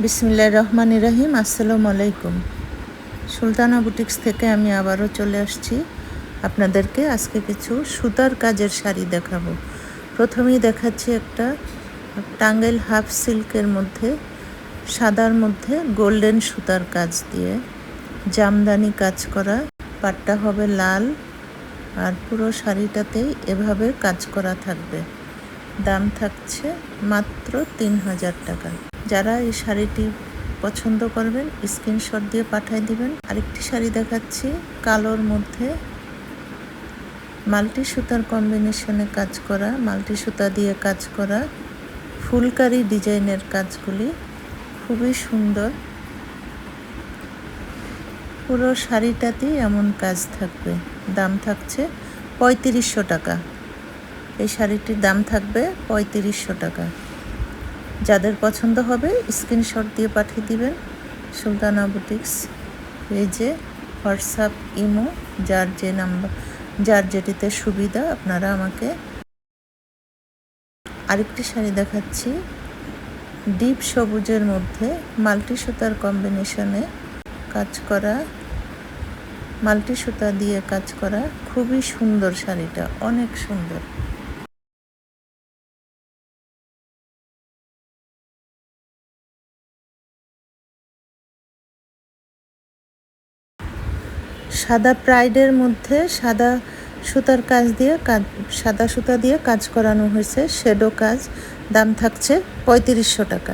বিসমিল্লাহির রহমানির রহিম। আসসালামু আলাইকুম। সুলতানা বুটিক্স থেকে আমি আবারও চলে আসছি আপনাদেরকে আজকে কিছু সুতার কাজের শাড়ি দেখাবো। প্রথমেই দেখাচ্ছি একটা টাঙ্গাইল হাফ সিল্কের মধ্যে সাদার মধ্যে গোল্ডেন সুতার কাজ দিয়ে জামদানি কাজ করা, পাটটা হবে লাল আর পুরো শাড়িটাতেই এভাবে কাজ করা থাকবে। দাম থাকছে মাত্র ৩,০০০ টাকা। যারা এই শাড়িটি পছন্দ করবেন স্ক্রিনশট দিয়ে পাঠিয়ে দিবেন। আরেকটি শাড়ি দেখাচ্ছি কালোর মধ্যে মাল্টি সুতার কম্বিনেশনে কাজ করা, মাল্টি সুতা দিয়ে কাজ করা ফুলকারি ডিজাইনের কাজগুলি খুবই সুন্দর। পুরো শাড়িটাতেই এমন কাজ থাকবে। দাম থাকছে ৩৫০০ টাকা। এই শাড়িটির দাম থাকবে ৩৫০০ টাকা। যাদের পছন্দ হবে স্ক্রিনশট দিয়ে পাঠিয়ে দিবেন সুলতানা বুটিক্স পেজে, হোয়াটসঅ্যাপ, ইমো, যার যেটিতে সুবিধা আপনারা আমাকে। আরেকটি শাড়ি দেখাচ্ছি ডিপ সবুজের মধ্যে মাল্টি সুতার কম্বিনেশনে কাজ করা, মাল্টি সুতা দিয়ে কাজ করা খুবই সুন্দর। শাড়িটা অনেক সুন্দর। সাদা প্রাইডের মধ্যে সাদা সুতা দিয়ে কাজ করানো হয়েছে, শেডো কাজ। দাম থাকছে ৩৫০০ টাকা।